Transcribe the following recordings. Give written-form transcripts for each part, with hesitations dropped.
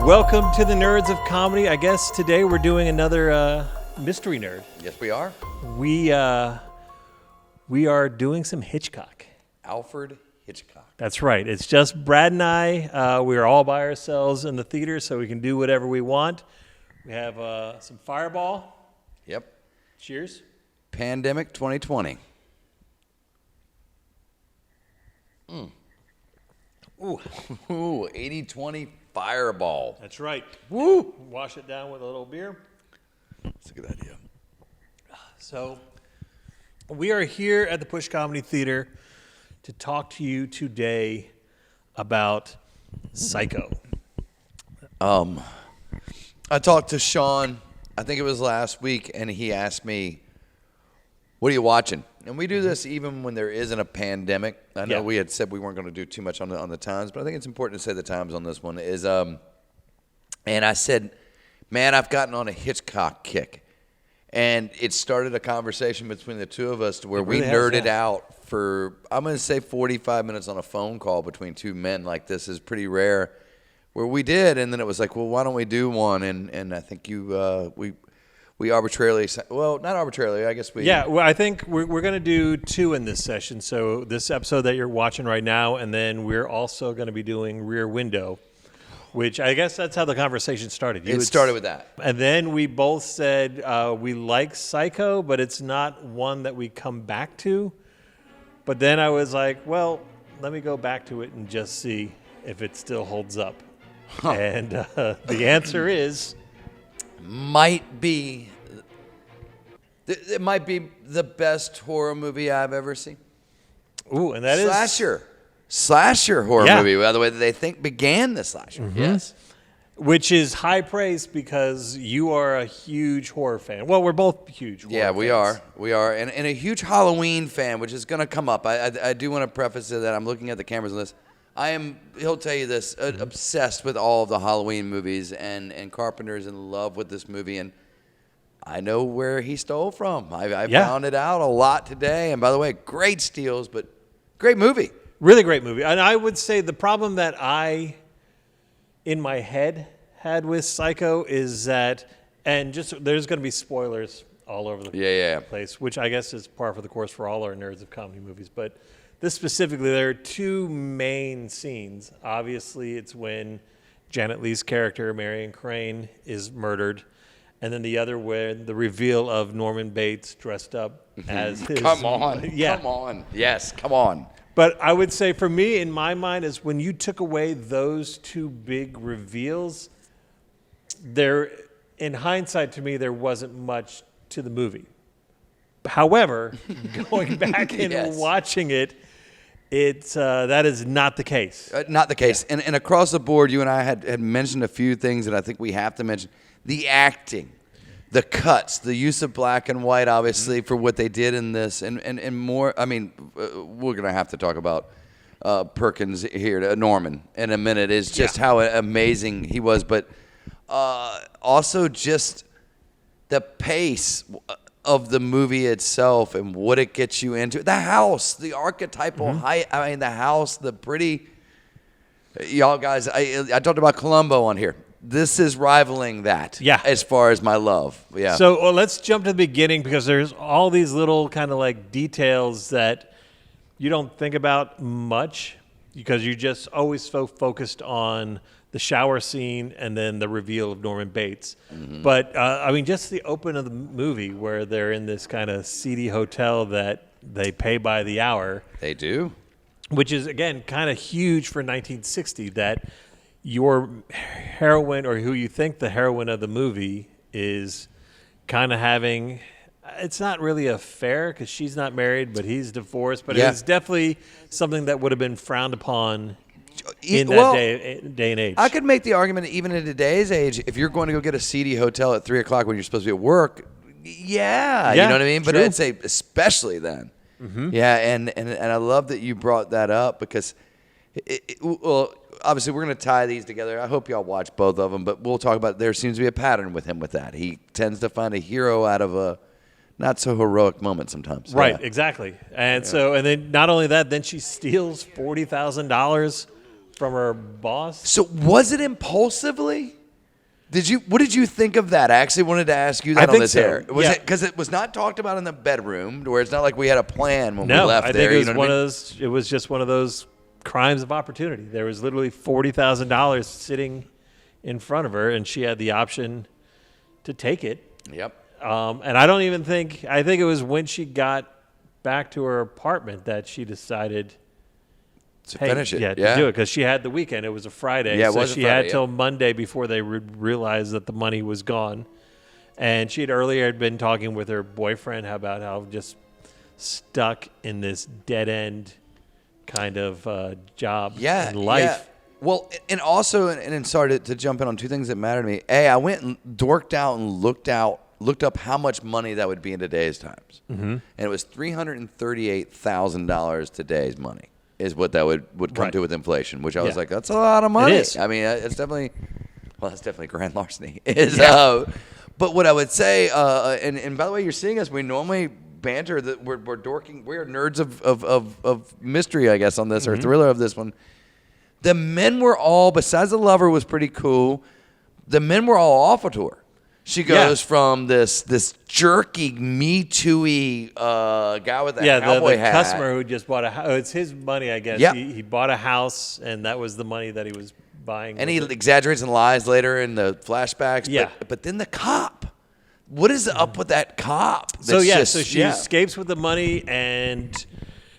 Welcome to the Nerds of Comedy. I guess today we're doing another mystery nerd. Yes, we are. We are doing some Hitchcock. Alfred Hitchcock. That's right. It's just Brad and I. We are all by ourselves in the theater, so we can do whatever we want. We have some Fireball. Yep. Cheers. Pandemic 2020. Ooh, 80-20 Fireball. That's right. Woo! Wash it down with a little beer. That's a good idea. So, we are here at the Push Comedy Theater to talk to you today about Psycho. I talked to Sean, I think it was last week, and he asked me, what are you watching? And we do this even when there isn't a pandemic. I know we had said we weren't going to do too much on the times, but I think it's important to say the times on this one is, and I said, man, I've gotten on a Hitchcock kick. And it started a conversation between the two of us to where we nerded out for, I'm going to say 45 minutes on a phone call between two men like this is pretty rare, where we did. And then it was like, well, why don't we do one? And I think we arbitrarily, well, not arbitrarily, I guess we. Yeah, well, I think we're going to do two in this session. So this episode that you're watching right now, and then we're also going to be doing Rear Window, which I guess that's how the conversation started. It started with that. And then we both said we like Psycho, but it's not one that we come back to. But then I was like, well, let me go back to it and just see if it still holds up. Huh. And the answer is... It might be the best horror movie I've ever seen. Ooh, and that Slasher horror movie, by the way, that they think began the slasher. Mm-hmm. Yes. Which is high praise because you are a huge horror fan. Well, we're both huge horror fans. We are. And a huge Halloween fan, which is going to come up. I do want to preface it that I'm looking at the cameras on this. He'll tell you this, obsessed with all of the Halloween movies, and Carpenter's in love with this movie, and I know where he stole from. I found it out a lot today, and by the way, great steals, but great movie. Really great movie. And I would say the problem that I, in my head, had with Psycho is that, and just there's going to be spoilers all over the place, which I guess is par for the course for all our nerds of comedy movies, but this specifically, there are two main scenes. Obviously, it's when Janet Leigh's character, Marion Crane, is murdered. And then the other where the reveal of Norman Bates dressed up as his... Come on. Yes, come on. But I would say for me, in my mind, is when you took away those two big reveals, in hindsight, to me, there wasn't much to the movie. However, going back and watching it, that is not the case. Not the case. Yeah. And across the board, you and I had mentioned a few things that I think we have to mention. The acting, the cuts, the use of black and white, obviously, for what they did in this, and more. I mean, we're going to have to talk about Perkins here, Norman, in a minute, is just how amazing he was. But also just the pace of the movie itself and what it gets you into. The house, the archetypal height. I mean, the house, the pretty. Y'all guys, I talked about Columbo on here. This is rivaling that. Yeah. As far as my love. Yeah. So let's jump to the beginning because there's all these little kind of like details that you don't think about much because you're just always so focused on the shower scene and then the reveal of Norman Bates. Mm-hmm. But, I mean, just the open of the movie where they're in this kind of seedy hotel that they pay by the hour. They do. Which is, again, kind of huge for 1960 that your heroine or who you think the heroine of the movie is kind of having... It's not really a affair because she's not married, but he's divorced. But it's definitely something that would have been frowned upon in that day and age. I could make the argument even in today's age, if you're going to go get a seedy hotel at 3 o'clock when you're supposed to be at work, you know what I mean? But I'd say especially then. Mm-hmm. Yeah, and I love that you brought that up because, well, obviously we're going to tie these together. I hope y'all watch both of them, but we'll talk about there seems to be a pattern with him with that. He tends to find a hero out of a not so heroic moment sometimes. Right, exactly. And so, and then not only that, then she steals $40,000 from her boss. So was it impulsively? What did you think of that? I actually wanted to ask you that on this air. Was yeah. it because it was not talked about in the bedroom, where it's not like we had a plan when we No, left I there? think it was one of those. It was just one of those crimes of opportunity. There was literally $40,000 sitting in front of her, and she had the option to take it. Yep. And I don't even think. I think it was when she got back to her apartment that she decided To finish it. to do it, because she had the weekend. It was a Friday, Yeah, it so was a she Friday, had till Monday before they realized that the money was gone. And she had earlier been talking with her boyfriend about how just stuck in this dead end kind of job in life. Yeah. Well, and also, and sorry to jump in on two things that matter to me. I went and dorked out and looked up how much money that would be in today's times, and it was $338,000 today's money is what that would come to with inflation. Which I was like, that's a lot of money. It is. I mean, it's definitely grand larceny. But what I would say, and by the way, you're seeing us. We normally banter that we're dorking. We're nerds of mystery, I guess, on this or thriller of this one. The men were all, besides the lover was pretty cool, the men were all off a tour. She goes from this jerky, Me Too-y guy with a cowboy hat. The customer who just bought a house. It's his money, I guess. Yep. He bought a house, and that was the money that he was buying. And he exaggerates and lies later in the flashbacks. Yeah. But then the cop. What is up with that cop? So she escapes with the money, and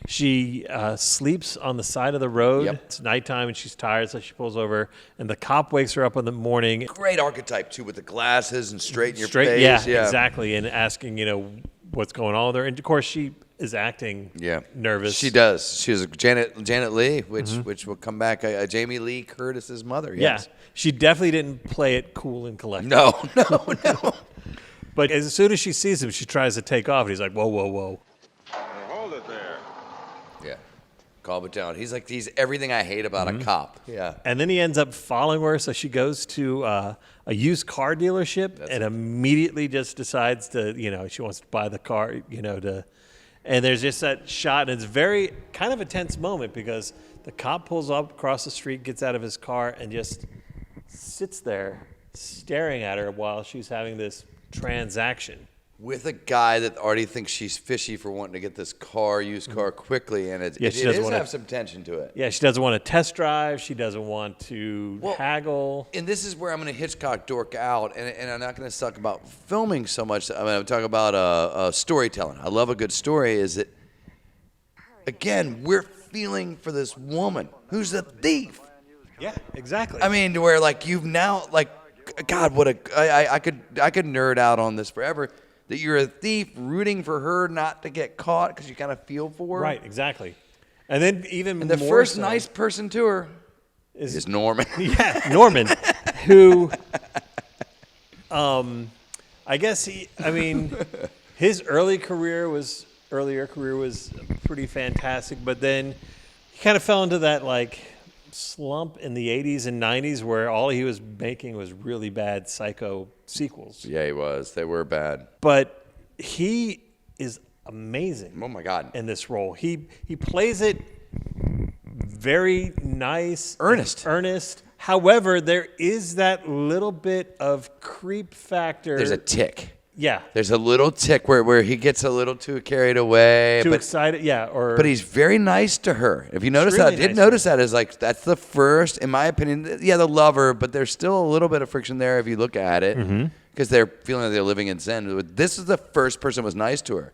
she sleeps on the side of the road. Yep. It's nighttime, and she's tired, so she pulls over, and the cop wakes her up in the morning. Great archetype, too, with the glasses and straight in your face. Yeah, exactly, and asking, what's going on with her. And, of course, she is acting nervous. She does. She was Janet Leigh, which will come back. Jamie Lee Curtis's mother, yes. Yeah, she definitely didn't play it cool and collected. No. But as soon as she sees him, she tries to take off, and he's like, whoa, whoa, whoa. Hold it there. Yeah. Calm it down. He's everything I hate about a cop. Yeah. And then he ends up following her, so she goes to a used car dealership and immediately just decides to, she wants to buy the car, and there's just that shot, and it's very kind of a tense moment because the cop pulls up across the street, gets out of his car, and just sits there staring at her while she's having this transaction. With a guy that already thinks she's fishy for wanting to get this used car quickly, and it does have some tension to it. Yeah, she doesn't want to test drive. She doesn't want to haggle. And this is where I'm going to Hitchcock dork out, and I'm not going to talk about filming so much. I'm talking about storytelling. I love a good story. Is that, again, we're feeling for this woman who's a thief. Yeah, exactly. I mean, to where you've now God, I could nerd out on this forever. That you're a thief rooting for her not to get caught because you kind of feel for her. Right, exactly. And then the first nice person to her is Norman. Yeah, Norman, who, I guess his earlier career was pretty fantastic, but then he kind of fell into that slump in the 80s and 90s where all he was making was really bad Psycho sequels. Yeah, he was. They were bad. But he is amazing. Oh my God. In this role. He plays it very nice. Earnest. However, there is that little bit of creep factor. There's a tick. Yeah. There's a little tick where he gets a little too carried away. Too excited, yeah. But he's very nice to her. If you notice that, I did notice that is that's the first, in my opinion, the lover, but there's still a little bit of friction there if you look at it. Because they're feeling like they're living in sin. This is the first person who was nice to her.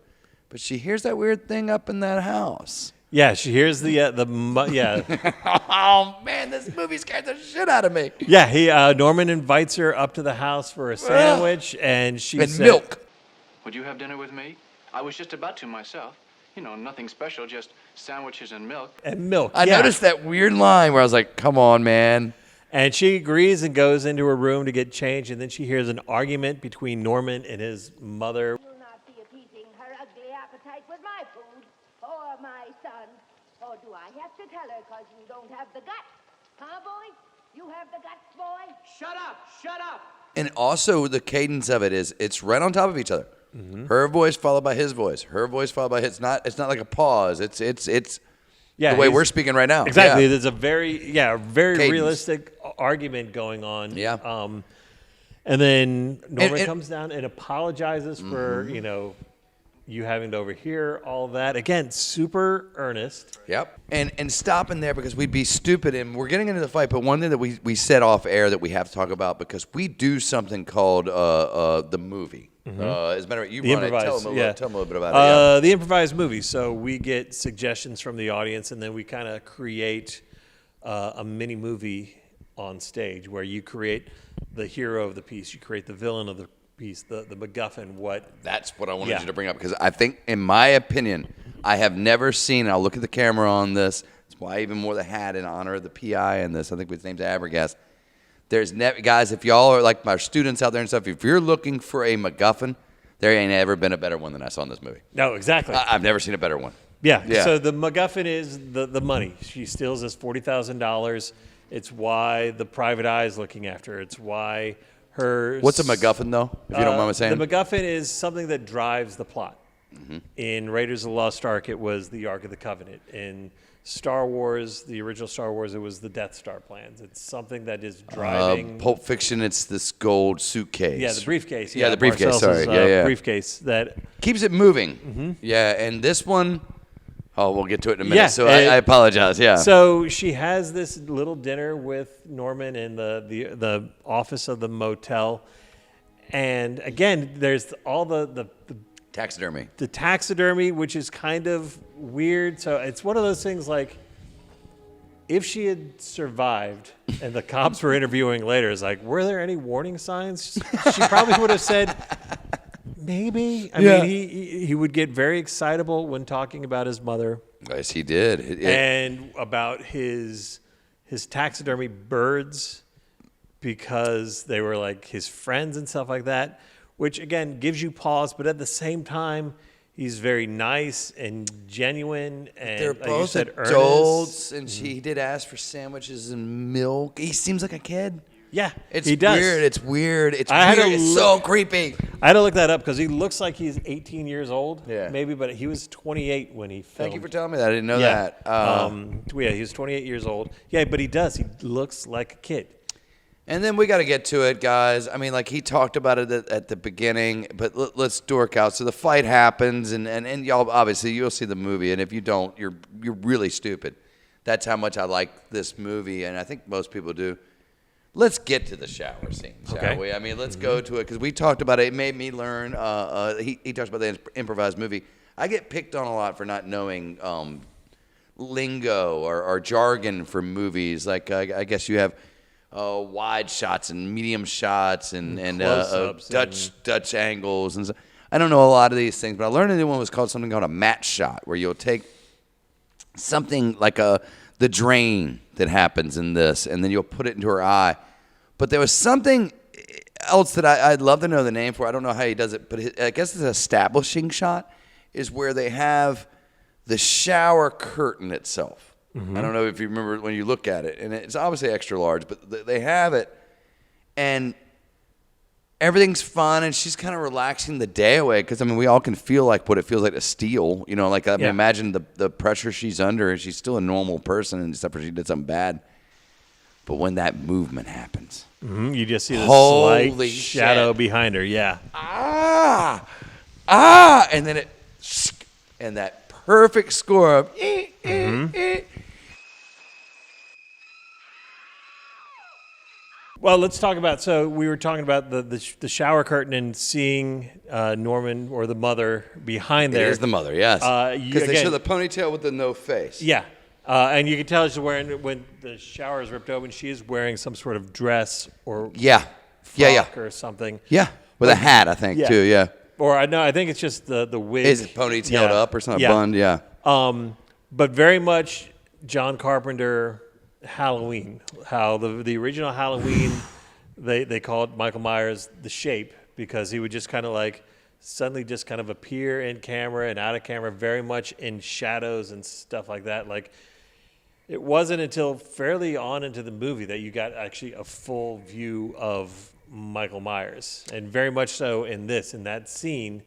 But she hears that weird thing up in that house. Yeah, she hears yeah. Oh man, this movie scared the shit out of me. Yeah, Norman invites her up to the house for a sandwich, and she said, milk. Would you have dinner with me? I was just about to myself. Nothing special, just sandwiches and milk. I noticed that weird line where I was like, "Come on, man." And she agrees and goes into her room to get changed, and then she hears an argument between Norman and his mother. You'll not be appeasing her ugly appetite with my food. Or my son. Or do I have to tell her because you don't have the guts? Huh, boy? You have the guts, boy? Shut up! And also the cadence of it is it's right on top of each other. Her voice followed by his voice. Her voice followed by his. It's not like a pause. It's the way we're speaking right now. Exactly. Yeah. There's a very cadence. realistic argument going on. Yeah. And then Norman comes down and apologizes for, you having to overhear all that. Again, super earnest. Yep. And stopping there because we'd be stupid, and we're getting into the fight, but one thing that we said off air that we have to talk about, because we do something called the movie. As a matter of fact, you run it. Tell them a little bit about it. The improvised movie. So we get suggestions from the audience, and then we kind of create a mini movie on stage where you create the hero of the piece, you create the villain of the piece, the MacGuffin. That's what I wanted you to bring up, because I think, in my opinion, I have never seen, and I'll look at the camera on this, that's why I even wore the hat in honor of the PI in this. I think his name's Abergast. There's guys, if y'all are like my students out there and stuff, if you're looking for a MacGuffin, there ain't ever been a better one than I saw in this movie. No, exactly. I've never seen a better one. Yeah. So the MacGuffin is the money. She steals this $40,000. It's why the private eye is looking after her. It's why her... What's a MacGuffin, though, if you don't mind me saying? The MacGuffin is something that drives the plot. In Raiders of the Lost Ark, it was the Ark of the Covenant. In Star Wars, the original Star Wars, it was the Death Star plans. It's something that is driving... Pulp Fiction, it's this gold suitcase. Yeah, the briefcase. Yeah, the briefcase, sorry. Briefcase that... Keeps it moving. Yeah, and this one... Oh, we'll get to it in a minute. So I apologize. Yeah. So she has this little dinner with Norman in the office of the motel, and again, there's all the taxidermy. The taxidermy, which is kind of weird. So it's one of those things like, if she had survived and the cops were interviewing later, it's like, were there any warning signs? She probably would have said. Maybe. I mean, he would get very excitable when talking about his mother. Yes, he did. And about his taxidermy birds, because they were like his friends and stuff like that, which, again, gives you pause. But at the same time, he's very nice and genuine. And they're both adults, and he did ask for sandwiches and milk. He seems like a kid. Yeah, he does. It's weird. It's so creepy. I had to look that up because he looks like he's 18 years old, maybe, but he was 28 when he filmed. Thank you for telling me that. I didn't know that. He was 28 years old. Yeah, but he does. He looks like a kid. And then we got to get to it, guys. I mean, like, he talked about it at the beginning, but let's dork out. So the fight happens, and y'all, obviously, you'll see the movie, and if you don't, you're really stupid. That's how much I like this movie, and I think most people do. Let's get to the shower scene, shall we? I mean, let's go to it, because we talked about it. It made me learn. He talks about the improvised movie. I get picked on a lot for not knowing lingo or jargon for movies. Like, I guess you have wide shots and medium shots and Dutch angles. And so, I don't know a lot of these things, but I learned a new one was called something called a match shot, where you'll take something like the drain that happens in this, and then you'll put it into her eye. But there was something else that I'd love to know the name for. I don't know how he does it, but I guess it's an establishing shot is where they have the shower curtain itself. I don't know if you remember when you look at it, and it's obviously extra large, but they have it, and everything's fun, and she's kind of relaxing the day away, because, I mean, we all can feel like what it feels like to steal. You know, like, I mean, imagine the pressure she's under, and she's still a normal person, except for she did something bad. But when that movement happens, you just see the slight shadow behind her. Yeah. And then and that perfect score of Well, let's talk about. So we were talking about the shower curtain and seeing Norman or the mother behind there. It is the mother, yes. Because they show the ponytail with the no face. Yeah. And you can tell she's wearing, when the shower is ripped open, she is wearing some sort of dress or frock or something. Yeah, with a hat, I think, too, yeah. Or I think it's just the wig. Is it ponytailed up or something? Bun, yeah. But very much John Carpenter Halloween. How the original Halloween, they called Michael Myers the Shape, because he would just kind of like suddenly just kind of appear in camera and out of camera, very much in shadows and stuff like that. Like, it wasn't until fairly on into the movie that you got actually a full view of Michael Myers. And very much so in that scene,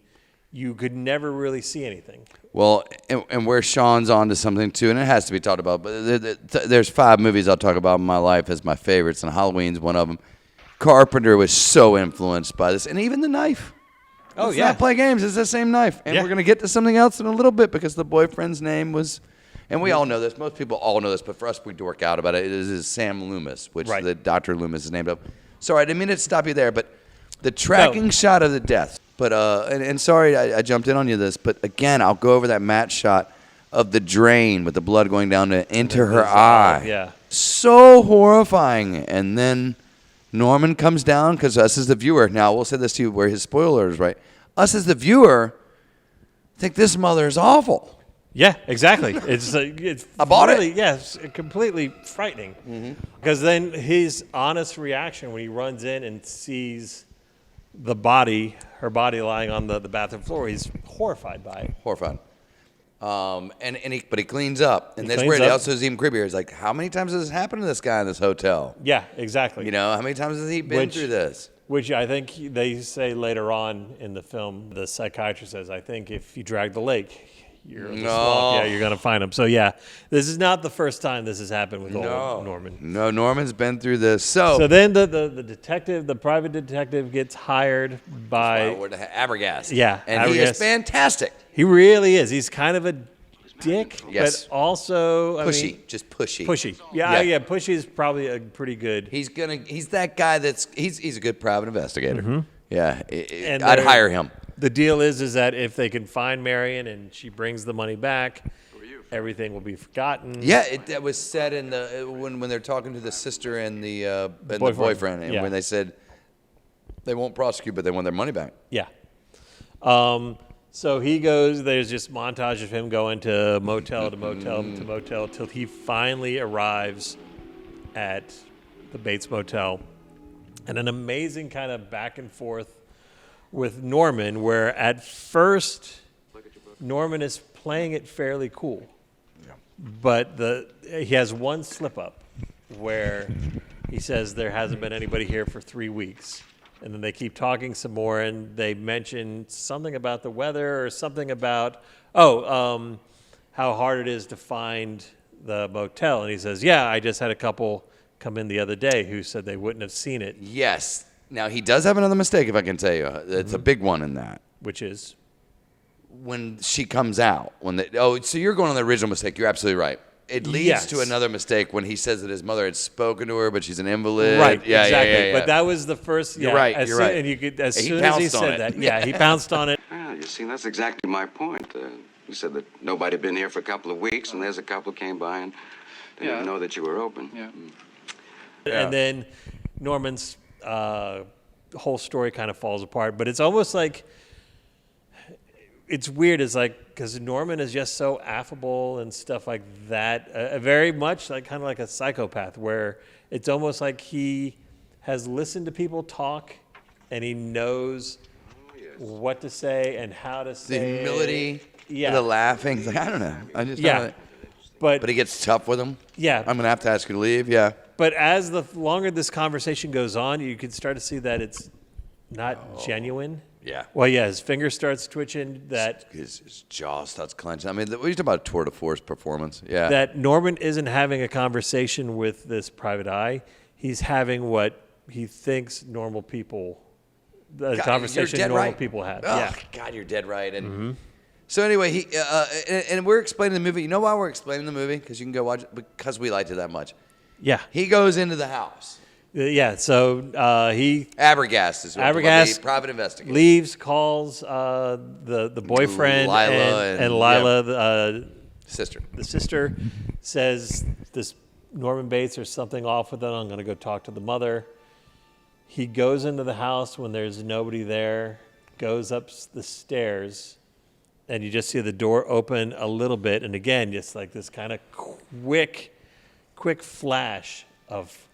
you could never really see anything. Well, and where Sean's on to something too, and it has to be talked about, but there's 5 movies I'll talk about in my life as my favorites, and Halloween's one of them. Carpenter was so influenced by this, and even the knife. Oh, Let's yeah. not play games. It's the same knife. And Yeah. we're going to get to something else in a little bit because the boyfriend's name was, and we all know this. Most people all know this, but for us, we dork out about it. It is Sam Loomis, which Right. the Dr. Loomis is named of. Sorry, I didn't mean to stop you there, but the tracking shot of the death. But, and sorry I jumped in on you this, but again, I'll go over that matte shot of the drain with the blood going down into her eye. Yeah. So horrifying. And then Norman comes down because us as the viewer, now we'll say this to you where his spoiler is right. Us as the viewer think this mother is awful. Yeah, exactly. It's I bought it. really, yes, completely frightening. Because then his honest reaction when he runs in and sees her body lying on the bathroom floor, he's horrified by it. Horrified. But he cleans up, and that's cleans where it up. also is even creepier. It's like, how many times has this happened to this guy in this hotel? Yeah, exactly. You know, how many times has he been through this? Which I think they say later on in the film, the psychiatrist says, I think if you drag the lake, you're in the swamp. Yeah, you're going to find him. So, yeah, this is not the first time this has happened with old Norman. No, Norman's been through this. So then the detective, the private detective gets hired by... Abergast. Yeah, And he is Abergast. fantastic. He really is. He's kind of a dick, Yes. but also... Pushy. Just pushy. Pushy. Yeah, pushy is probably a pretty good... He's that guy he's a good private investigator. Yeah, And I'd they're- hire him. The deal is that if they can find Marion and she brings the money back, everything will be forgotten. Yeah, that was said in the when they're talking to the sister and the boyfriend, and Yeah. when they said they won't prosecute, but they want their money back. Yeah. So he goes, there's just montage of him going to motel to motel to motel till he finally arrives at the Bates Motel. And an amazing kind of back and forth with Norman, where at first Norman is playing it fairly cool. But he has one slip up where he says there hasn't been anybody here for 3 weeks. And then they keep talking some more, and they mention something about the weather or something about, how hard it is to find the motel. And he says, yeah, I just had a couple come in the other day who said they wouldn't have seen it. Yes. Now, he does have another mistake, if I can tell you. It's a big one in that. Which is? When she comes out. So you're going on the original mistake. You're absolutely right. It leads to another mistake when he says that his mother had spoken to her, but she's an invalid. Right, Yeah, exactly. yeah. But that was the first. You're right. As You're soon, right. And you could, as He soon as he pounced on said it. that, he pounced on it. Well, you see, that's exactly my point. You said that nobody had been here for a couple of weeks, and there's a couple came by and didn't even know that you were open. Yeah. And then Norman's whole story kind of falls apart. But it's almost like, it's weird. It's like, because Norman is just so affable and stuff like that, very much like kind of like a psychopath, where it's almost like he has listened to people talk and he knows what to say and how to say The humility, Yeah. the laughing. It's like, I don't know. I just Yeah. don't know. But But he gets tough with him. Yeah. I'm going to have to ask you to leave. Yeah. But as the longer this conversation goes on, you can start to see that it's not genuine. Yeah. Well, yeah, his finger starts twitching. That His jaw starts clenching. I mean, what are you talking about? A tour de force performance? Yeah. that Norman isn't having a conversation with this private eye. He's having what he thinks normal people, the God, conversation you're dead normal right. people have. Oh, Yeah. God, you're dead right. And so anyway, and we're explaining the movie. You know why we're explaining the movie? Because you can go watch it. Because we liked it that much. Yeah. He goes into the house. Yeah. So he Abergast is what Abergast the private investigator. leaves, calls the boyfriend Lila and and- Lila, Sister. the sister, says this Norman Bates, there's something off with it. I'm going to go talk to the mother. He goes into the house when there's nobody there, goes up the stairs, and you just see the door open a little bit. And again, just like this kind of quick flash of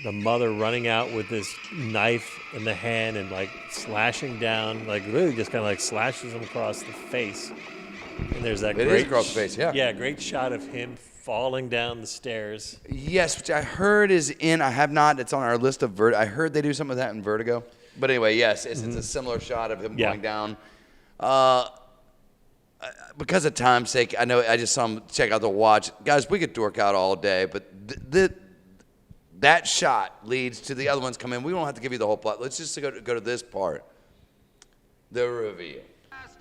the mother running out with this knife in the hand and like slashing down, like really just kind of like slashes him across the face. And there's that It is great across the face, yeah. Yeah, great shot of him falling down the stairs. Yes, which I heard is in. I have not. It's on our list of I heard they do something with that in Vertigo. But anyway, yes, it's a similar shot of him Yeah. going down. Because of time's sake, I know I just saw him check out the watch. Guys, we could dork out all day, but that shot leads to the other ones come in. We don't have to give you the whole plot. Let's just go to this part. The reveal.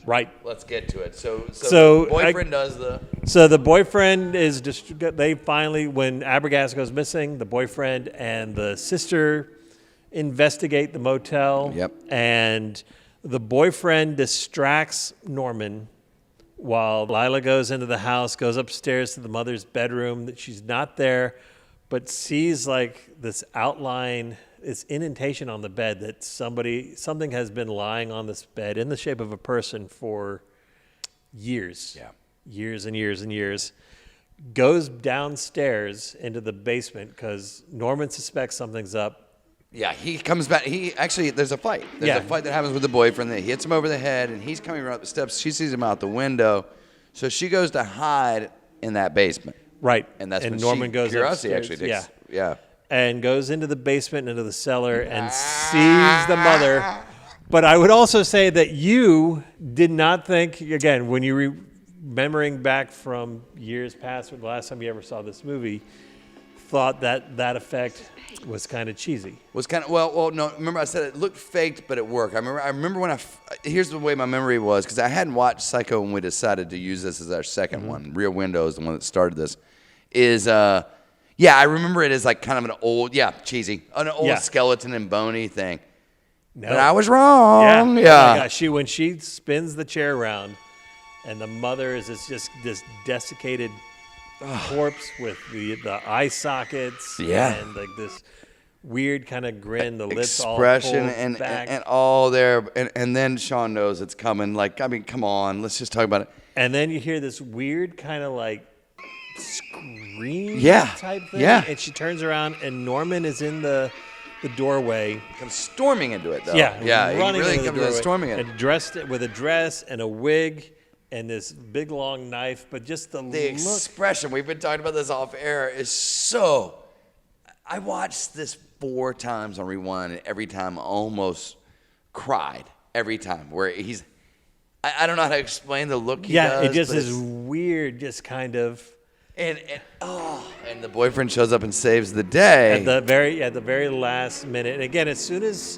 Right. Let's get to it. So So, the boyfriend does the... So the boyfriend is they finally, when Abergask goes missing, the boyfriend and the sister investigate the motel. Yep. And the boyfriend distracts Norman while Lila goes into the house, goes upstairs to the mother's bedroom. That she's not there, but sees like this outline, this indentation on the bed that something has been lying on this bed in the shape of a person for years. Yeah. Years and years and years. Goes downstairs into the basement because Norman suspects something's up. Yeah, he comes back. There's a fight. There's a fight that happens with the boyfriend. That hits him over the head, and he's coming around the steps. She sees him out the window, so she goes to hide in that basement. Right. And that's when Norman goes curiosity upstairs. actually takes. Yeah. And goes into the basement, into the cellar, and sees the mother. But I would also say that you did not think, again, when you remembering back from years past, the last time you ever saw this movie, thought that effect was kind of cheesy. Was kind of well. No, remember I said it looked faked, but it worked. I remember when here's the way my memory was, because I hadn't watched Psycho when we decided to use this as our second one. Rear Window is the one that started this. I remember it as like kind of an old, cheesy, an old skeleton and bony thing. No. But I was wrong. Yeah. Oh my gosh, when she spins the chair around, and the mother is just this desiccated corpse with the eye sockets, and like this weird kind of grin, the lips expression all pulled back. and all there, and then Sean knows it's coming. Like, I mean, come on, let's just talk about it. And then you hear this weird kind of like scream type thing, and she turns around, and Norman is in the doorway. Comes storming into it, though. Yeah, running, he really comes storming in. And dressed with a dress and a wig and this big long knife, but just the look. Expression, we've been talking about this off air, is so... I watched this 4 times on rewind, and every time I almost cried. Every time. Where he's... I don't know how to explain the look he does. Yeah, it just is weird, just kind of... And the boyfriend shows up and saves the day. At the very last minute. And again, as soon as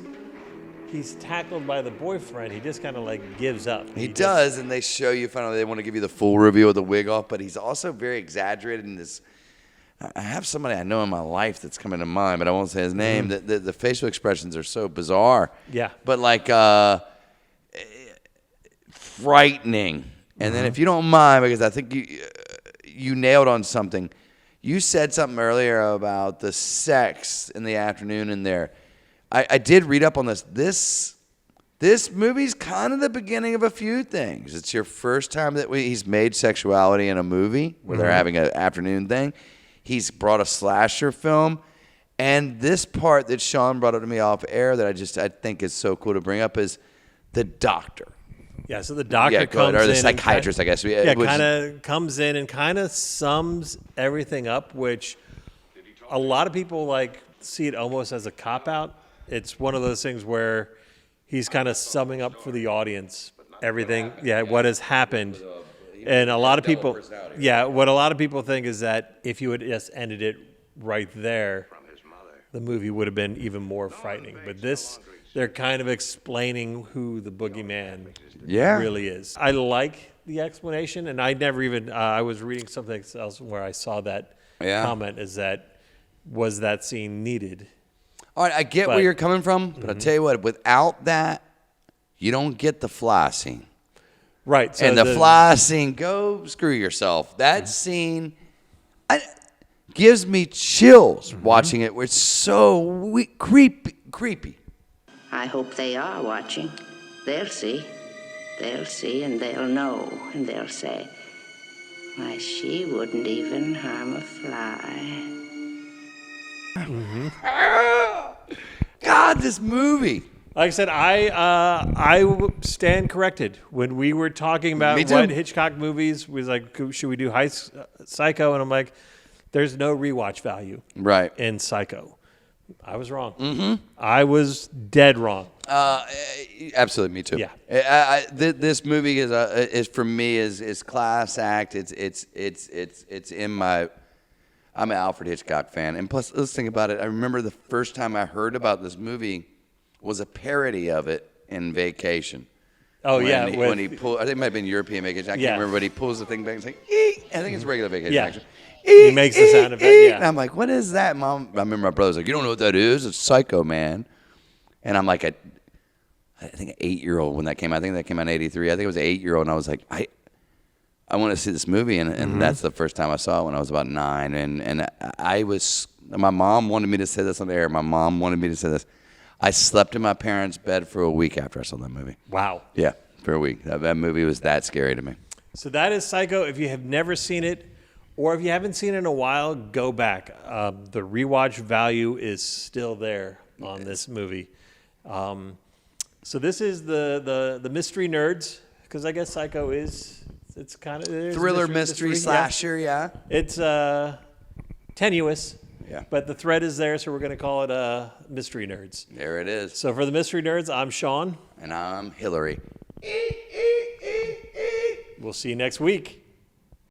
he's tackled by the boyfriend, he just kind of like gives up. He does, and they show you finally. They want to give you the full reveal of the wig off, but he's also very exaggerated in this. I have somebody I know in my life that's coming to mind, but I won't say his name. The facial expressions are so bizarre. Yeah. But like frightening. And then if you don't mind, because I think you nailed on something. You said something earlier about the sex in the afternoon in there. I did read up on this. This movie's kind of the beginning of a few things. It's your first time that he's made sexuality in a movie where they're having an afternoon thing. He's brought a slasher film. And this part that Sean brought up to me off air that I think is so cool to bring up is the doctor. Yeah, so the doctor comes in. Or the psychiatrist, I guess. Kind of comes in and kind of sums everything up, which a lot of people like see it almost as a cop-out. It's one of those things where he's kind of summing up for the audience everything, what has happened. And a lot of people, what a lot of people think is that if you had just ended it right there, the movie would have been even more frightening. But this... They're kind of explaining who the boogeyman really is. I like the explanation, and I never even, I was reading something else where I saw that comment, was that scene needed? All right, I get where you're coming from, but I'll tell you what, without that, you don't get the fly scene. Right. So and the fly scene, go screw yourself. That scene gives me chills watching it, where it's so creepy. I hope they are watching. They'll see. They'll see and they'll know. And they'll say, why, she wouldn't even harm a fly. God, this movie. Like I said, I stand corrected. When we were talking about what Hitchcock movies, was like, should we do Psycho? And I'm like, there's no rewatch value in Psycho. I was wrong. I was dead wrong. Absolutely, me too. Yeah. This movie is for me is class act. It's in my. I'm an Alfred Hitchcock fan. And plus, let's think about it. I remember the first time I heard about this movie was a parody of it in Vacation. Oh, when he pulled, I think it might have been European Vacation. I can't remember, but he pulls the thing back and he's like, eek. I think it's regular Vacation, actually. He makes the sound effect, And I'm like, what is that, Mom? I remember my brother's like, you don't know what that is? It's Psycho, man. And I'm like, I think an 8-year-old when that came out. I think that came out in 83. I think it was an 8-year-old, and I was like, I want to see this movie, and that's the first time I saw it when I was about 9. And my mom wanted me to say this on the air. My mom wanted me to say this. I slept in my parents' bed for a week after I saw that movie. Wow. Yeah, for a week. That movie was that scary to me. So that is Psycho. If you have never seen it, or if you haven't seen it in a while, go back. The rewatch value is still there on this movie. So this is the mystery nerds, because I guess Psycho it's kind of Thriller, mystery slasher, yeah. It's tenuous, yeah, but the thread is there, so we're going to call it mystery nerds. There it is. So for the mystery nerds, I'm Sean. And I'm Hillary. We'll see you next week.